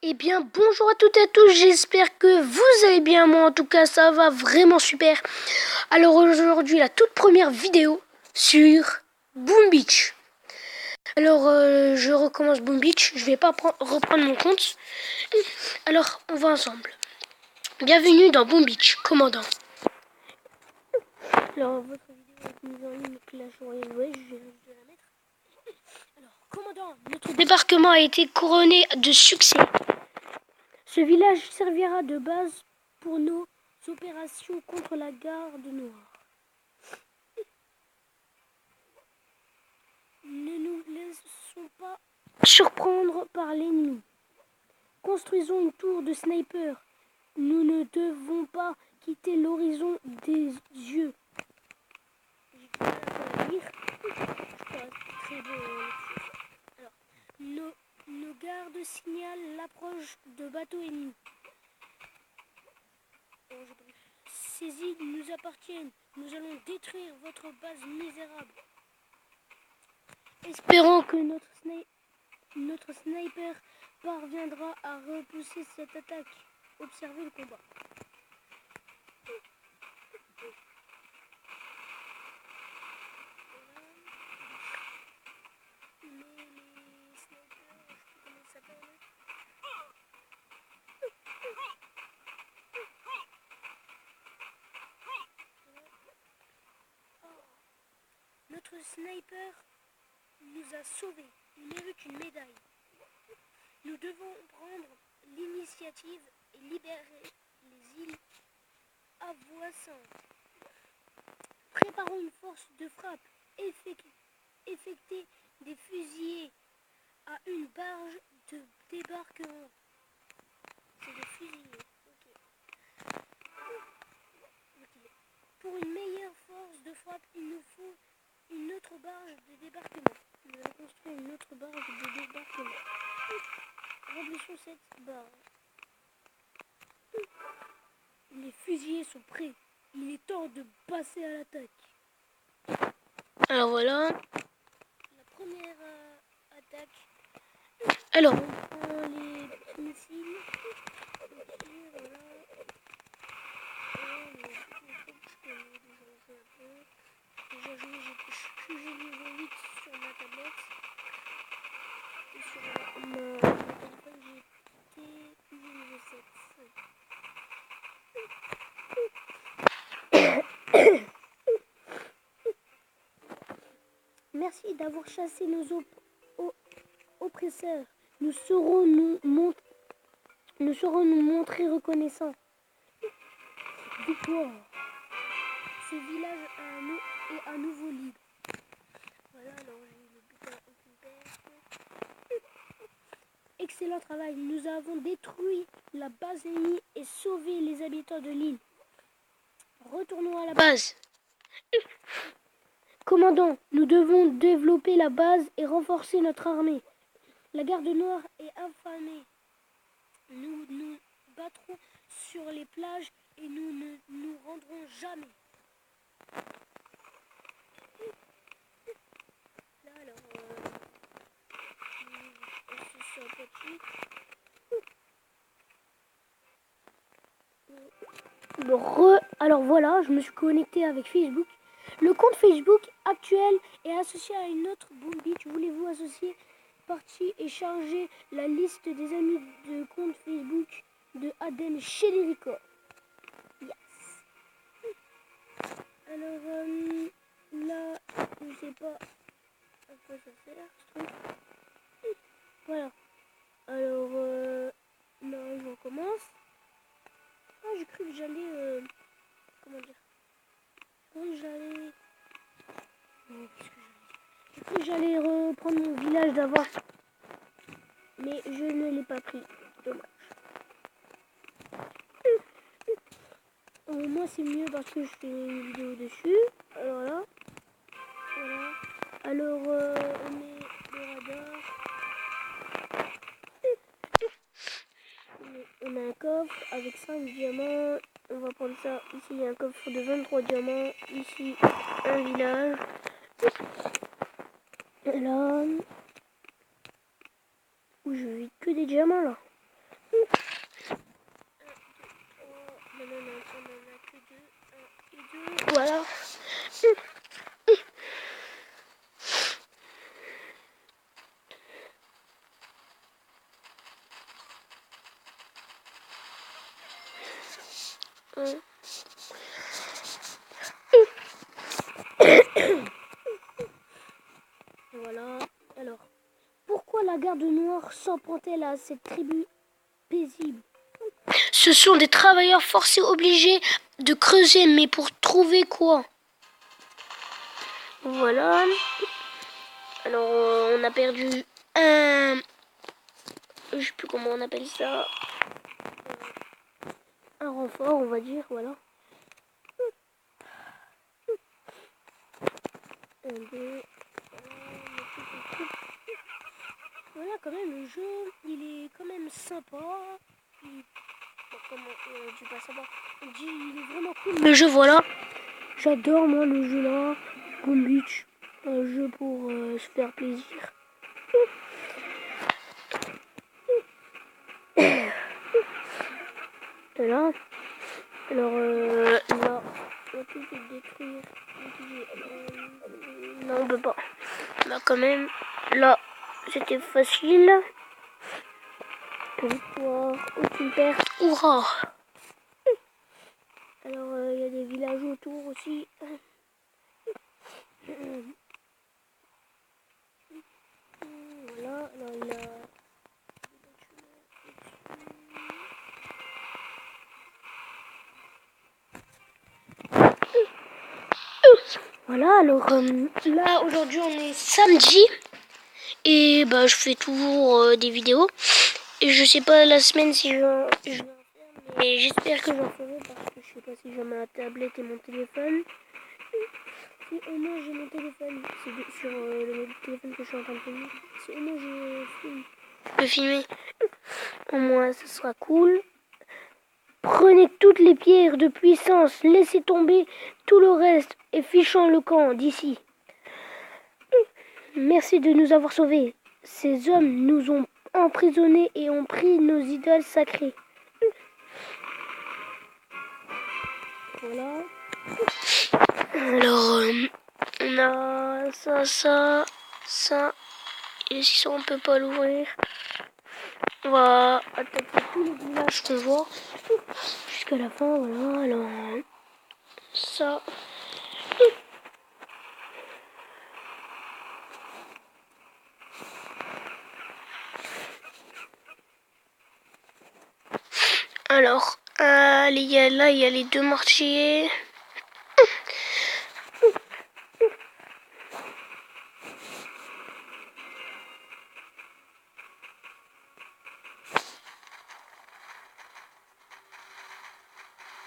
Eh bien, bonjour à toutes et à tous, j'espère que vous allez bien, moi en tout cas ça va vraiment super. Alors aujourd'hui, la toute première vidéo sur Boom Beach. Alors je recommence Boom Beach, je vais pas reprendre mon compte. Alors on va ensemble. Bienvenue dans Boom Beach, commandant. Alors votre vidéo est mise en ligne Clash Royale, ouais, je viens de la mettre. Alors commandant, notre débarquement a été couronné de succès. Ce village servira de base pour nos opérations contre la garde noire. Ne nous laissons pas surprendre par l'ennemi. Construisons une tour de sniper. Nous ne devons pas quitter l'horizon des yeux. Alors, nos gardes signalent l'approche de bateaux ennemis. Ces îles nous appartiennent. Nous allons détruire votre base misérable. Espérons que notre sniper parviendra à repousser cette attaque. Observez le combat. Mais les snipers, je sais pas comment ça s'appelle. Notre sniper nous a sauvés. Il mérite une médaille. Nous devons prendre l'initiative et libérer les îles avoisinantes. Préparons une force de frappe. Effecter des fusillés à une barge de débarquement. C'est des fusillés. Okay. Pour une meilleure force de frappe, il nous faut une autre barge de débarquement. Nous allons construire une autre barge de débarquement. Remplissons cette barge. Les fusillés sont prêts. Il est temps de passer à l'attaque. Alors voilà. La première attaque. Alors, on prend les missiles. Voilà. Déjà joué, je suis niveau 8 sur ma tablette. Et sur mon téléphone, j'ai été niveau 7. Merci d'avoir chassé nos oppresseurs. Nous saurons nous montrer reconnaissants. Victoire. Ce village est à nouveau libre. Voilà, alors j'ai le butin aucune perte. Excellent travail. Nous avons détruit la base ennemie et sauvé les habitants de l'île. Retournons à la base. Commandant, nous devons développer la base et renforcer notre armée. La garde noire est affamée. Nous nous battrons sur les plages et nous ne nous rendrons jamais. Là alors, c'est sympathique. Alors voilà, je me suis connecté avec Facebook. Le compte Facebook actuel est associé à une autre Boom Beach. Voulez-vous associer partie et charger la liste des amis de compte Facebook de Aden chez les Records. Yes. Alors là, je sais pas à quoi ça sert ce truc. Voilà. Alors là, je recommence. Ah, j'ai cru que j'allais comment dire. Oui, j'allais. J'ai cru que j'allais reprendre mon village d'avant. Mais je ne l'ai pas pris. Dommage. Au moins c'est mieux parce que je fais une vidéo dessus. Alors là. Voilà. Alors on met le radar. On a un coffre avec 5 diamants. On va prendre ça. Ici il y a un coffre de 23 diamants. Ici un village. Là. Où je vis que des diamants là. Voilà. Voilà. Alors, pourquoi la garde noire s'en prend-elle à cette tribu paisible? Ce sont des travailleurs forcés obligés de creuser, mais pour trouver quoi? Voilà. Alors, on a perdu un... Je sais plus comment on appelle ça. Un renfort, on va dire, voilà. Un, deux... Voilà, quand même, le jeu, il est quand même sympa. Bon, comment on dit pas sympa, on dit il est vraiment cool. Le jeu, voilà. J'adore, moi, le jeu là. Boom Beach. Un jeu pour se faire plaisir. Voilà. Alors, là, on peut détruire. Non, on peut pas. Là, quand même, là, c'était facile. Victoire, aucune perte. Hurrah! Alors, il y a des villages autour aussi. Voilà, alors il y a... Voilà, alors là, aujourd'hui, on est samedi. Et bah, je fais toujours des vidéos. Et je sais pas la semaine si je vais en faire, mais j'espère que j'en ferai parce que je sais pas si j'ai ma tablette et mon téléphone. Si au moins j'ai mon téléphone, c'est sur le téléphone que je suis en train de filmer. Si au moins je peux filmer, au moins ce sera cool. Prenez toutes les pierres de puissance, laissez tomber tout le reste et fichons le camp d'ici. Merci de nous avoir sauvés. Ces hommes nous ont emprisonnés et ont pris nos idoles sacrées. Voilà. Alors, on a ça. Et si on peut pas l'ouvrir, on va attaquer tous les villages qu'on voit jusqu'à la fin. Voilà. Alors, ça. Alors, là, il y a les deux mortiers.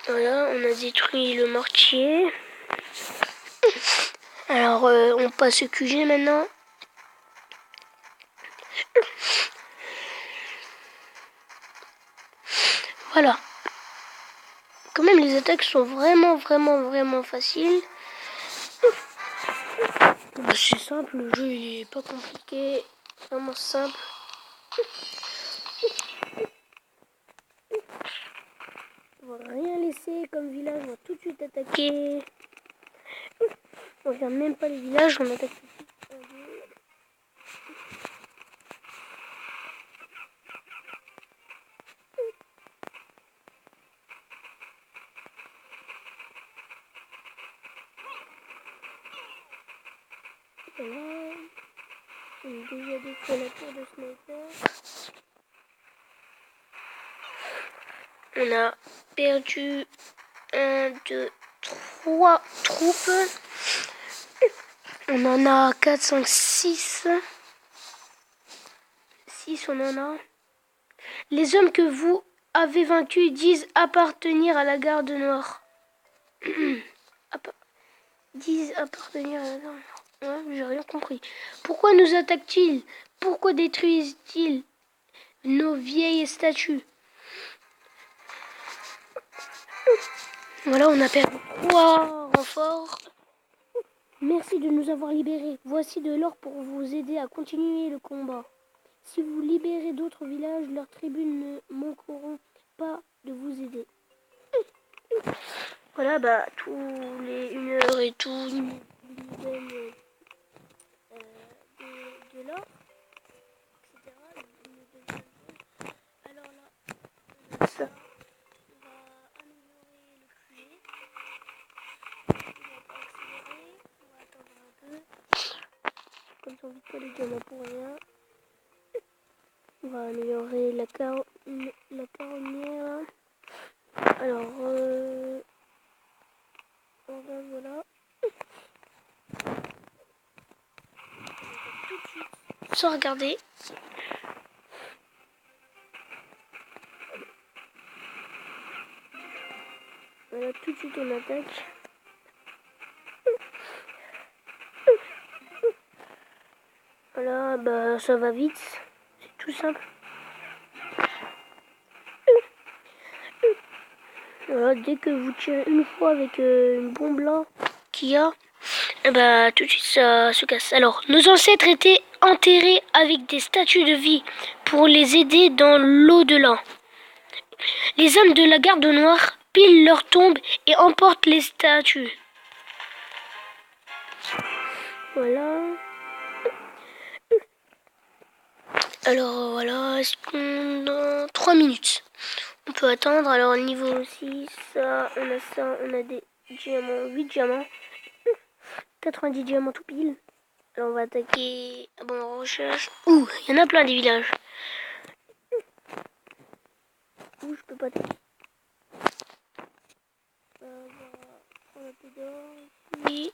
Voilà, on a détruit le mortier. Alors, on passe au QG maintenant. Voilà. Quand même, les attaques sont vraiment faciles. C'est simple, le jeu il est pas compliqué. Vraiment simple. On va rien laisser comme village, on va tout de suite attaquer. On regarde même pas les villages, on attaque tout de suite. Voilà. On a déjà détruit la tour de sniper. On a perdu 1, 2, 3 troupes. On en a 4, 5, 6. 6 on en a. Les hommes que vous avez vaincus disent appartenir à la garde noire. Disent appartenir à la garde noire. Ouais, j'ai rien compris. Pourquoi nous attaquent-ils? Pourquoi détruisent-ils nos vieilles statues? Voilà, on a perdu 3 renforts. Merci de nous avoir libérés. Voici de l'or pour vous aider à continuer le combat. Si vous libérez d'autres villages, leurs tribus ne manqueront Voilà, bah, tous les 1 heure et tout, une dizaine de l'or, etc. Une deuxième chose. Alors là, on a ça. On va améliorer le QG. On va pas accélérer. On va attendre un peu. Comme ça, on vide pas les diamants pour rien. On va améliorer la caronnière. Alors, voilà. Tout de suite, sans regarder. Voilà, tout de suite on attaque. Voilà, bah ça va vite. C'est tout simple. Voilà, dès que vous tirez une fois avec une bombe là qu'il y a, et bah tout de suite ça se casse. Alors, nos ancêtres étaient enterrés avec des statues de vie pour les aider dans l'au-delà. Les hommes de la garde noire pilent leurs tombes et emportent les statues. Voilà. Alors voilà, est-ce qu'on dans 3 minutes on peut attendre. Alors niveau 6, ça, on a des diamants, 8 diamants, 90 diamants tout pile. Alors on va attaquer. Ah bon, on recherche. Ouh, il y en a plein des villages. Ouh, je peux pas attaquer. On va prendre un peu d'or ici.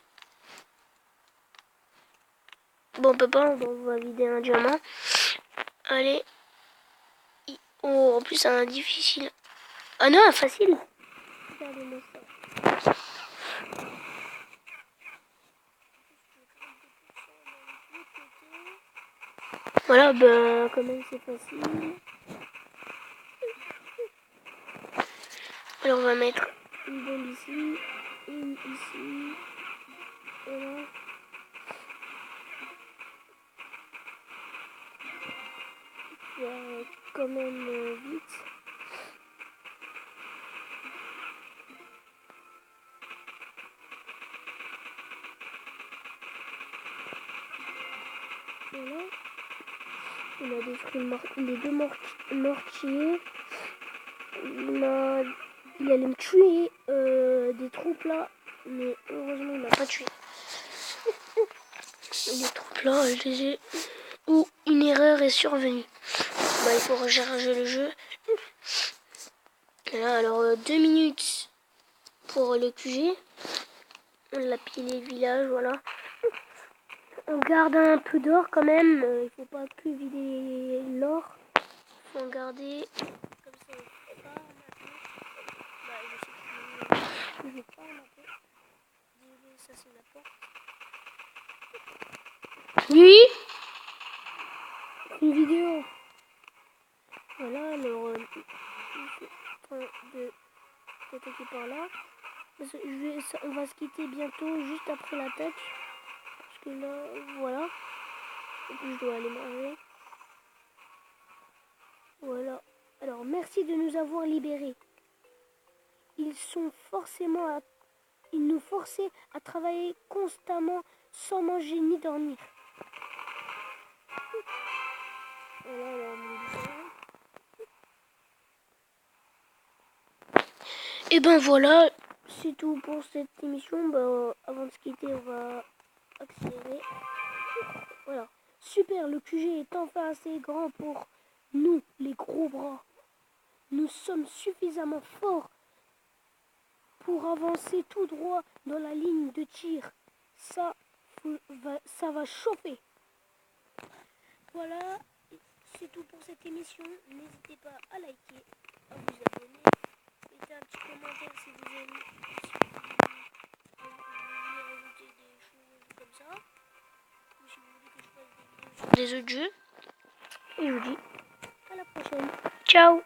Bon, on peut pas, on va vider un diamant. Allez. Oh, en plus, c'est un difficile. Ah non, facile. Regardez-moi ça. Voilà, bah, quand même, c'est facile. Alors, on va mettre une bombe ici, une ici. Voilà. Quand même vite. Voilà. On a détruit les deux mortiers. Il allait me tuer des troupes là, mais heureusement il m'a pas tué. Les troupes là, je les ai... Ou une erreur est survenue. Bah, il faut recharger le jeu. Là, alors 2 minutes pour le QG. On a pillé le village, voilà. On garde un peu d'or quand même. Il faut pas que vider l'or. Faut en garder. Comme ça, on fait pas en Bah, je vais pas en appeler. Désolé, ça c'est la porte. Oui. Une vidéo. Voilà, alors je suis en train d'attaquer par là. On va se quitter bientôt, juste après l'attaque. Parce que là, voilà. Et puis je dois aller manger. Voilà. Alors, merci de nous avoir libérés. Ils nous forçaient à travailler constamment sans manger ni dormir. Voilà, alors, et ben voilà, c'est tout pour cette émission. Bah, avant de se quitter, on va accélérer. Voilà. Super, le QG est enfin assez grand pour nous, les gros bras. Nous sommes suffisamment forts pour avancer tout droit dans la ligne de tir. Ça va chauffer. Voilà, c'est tout pour cette émission. N'hésitez pas à liker, à vous abonner. Mettez un petit commentaire si vous aimez, si vous voulez rajouter des choses comme ça. Ou si vous voulez que je fasse des vidéos sur des autres jeux. Et je vous dis à la prochaine. Ciao!